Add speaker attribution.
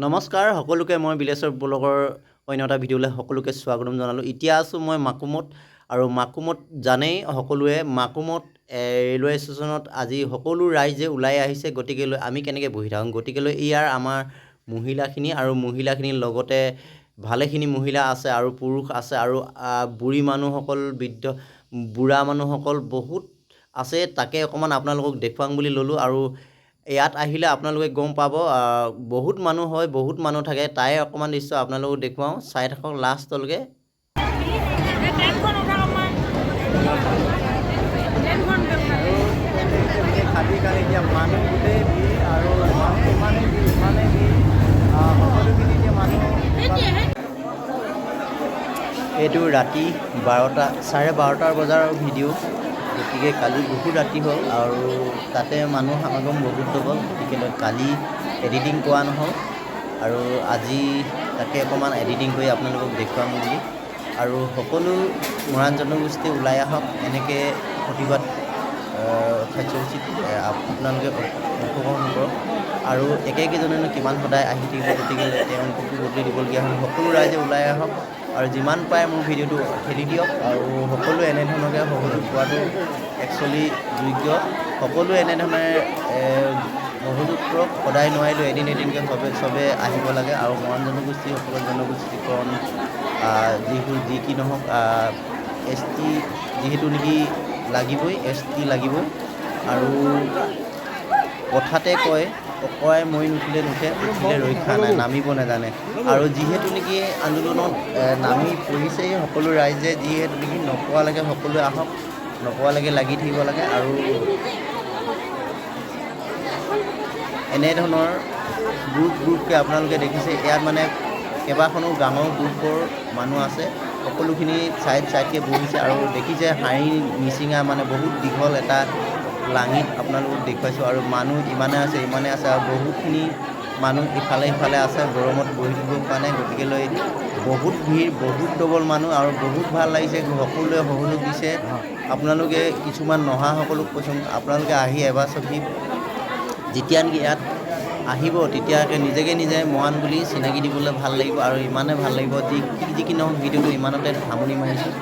Speaker 1: নমস্কাৰ সকলোকে মই বিলেশ্বৰ ব্লগৰ অন্য এটা ভিডিঅ'লৈ সকলোকে স্বাগতম জনালোঁ। এতিয়া আছোঁ মই মাকুমত আৰু মাকুমত জানেই সকলোৱে মাকুমত ৰেলৱে ষ্টেচনত আজি সকলো ৰাইজে ওলাই আহিছে। গতিকেলৈ আমি কেনেকৈ বহি থাকোঁ, গতিকেলৈ ইয়াৰ আমাৰ মহিলাখিনি আৰু মহিলাখিনিৰ লগতে ভালেখিনি মহিলা আছে আৰু পুৰুষ আছে আৰু বুঢ়ী মানুহসকল বুঢ়া মানুহসকল বহুত আছে। তাকে অকণমান আপোনালোকক দেখুৱাম বুলি ল'লোঁ আৰু ইয়াত আহিলে আপোনালোকে গম পাব বহুত মানুহ হয়, বহুত মানুহ থাকে। তাই অকণমান দৃশ্য আপোনালোকক দেখুৱাওঁ, চাই থাকক লাষ্টলৈকে। এতিয়া মানুহ গোটেই ভিৰ আৰু ইমানেই ভিৰ সকলোখিনি এতিয়া মানুহ। এইটো ৰাতি 12:30 বজাৰ ভিডিঅ'। গতিকে কালি বহুত ৰাতি হ'ল আৰু তাতে মানুহ সমাগম বহুত হ'ল। গতিকে কালি এডিটিং কৰা নহ'ল আৰু আজি তাকে অকণমান এডিটিং কৰি আপোনালোকক দেখুৱাম বুলি। আৰু সকলো মৰাণ জনগোষ্ঠী ওলাই আহক, এনেকৈ প্ৰতিবাদ কাৰ্যসূচীত আপোনালোকে অংশগ্ৰহণ কৰক আৰু একেকেইজনেনো কিমান সদায় আহি থাকিব। গতিকে তেওঁলোককো বদলি দিবলগীয়া হ'ল। সকলো ৰাইজে ওলাই আহক আৰু যিমান পাৰে মোৰ ভিডিঅ'টো ঠেলি দিয়ক আৰু সকলোৱে এনেধৰণকৈ সহযোগ পোৱাটো একচুৱেলি যোগ্য। সকলোৱে এনেধৰণে সহযোগ কৰক। সদায় নোৱাৰিলেও এদিনকৈ চবে আহিব লাগে আৰু মৰাণ জনগোষ্ঠী সকলো জনগোষ্ঠীকৰণ যি কি নহওক ST যিহেতু নেকি লাগিবই, ST লাগিবই। আৰু কথাতে কয় মই নুঠিলে উঠিলে ৰক্ষা নাই, নামিব নাজানে। আৰু যিহেতু নেকি আন্দোলনত নামি পৰিছেই সকলো ৰাইজে, যিহেতু নেকি নপোৱালৈকে সকলোৱে আহক, নপোৱালৈকে লাগি থাকিব লাগে। আৰু এনেধৰণৰ গ্ৰুপকৈ আপোনালোকে দেখিছে ইয়াত মানে কেইবাখনো গাঁৱৰ গ্ৰুপৰ মানুহ আছে। সকলোখিনি চাইডকৈ বহিছে আৰু দেখিছে হাঁহি নিচিঙা মানে বহুত দীঘল এটা লাঙিত আপোনালোকক দেখুৱাইছোঁ। আৰু মানুহ ইমানে আছে আৰু বহুতখিনি মানুহ ইফালে সিফালে আছে, গৰমত বহি থাকিব পৰা নাই। গতিকেলৈ বহুত ভিৰ, বহুত ডবল মানুহ আৰু বহুত ভাল লাগিছে। সকলোৱে সহযোগ দিছে। আপোনালোকে কিছুমান নহাসকলক কৈছোঁ, আপোনালোকে আহি এবাৰ চকী যেতিয়া নেকি ইয়াত আহিব তেতিয়াকৈ নিজে মৰাণ বুলি চিনাকি দিবলৈ ভাল লাগিব আৰু ইমানে ভাল লাগিব। যি কি নহওক ভিডিঅ'টো ইমানতে সামৰণি মাৰিছোঁ।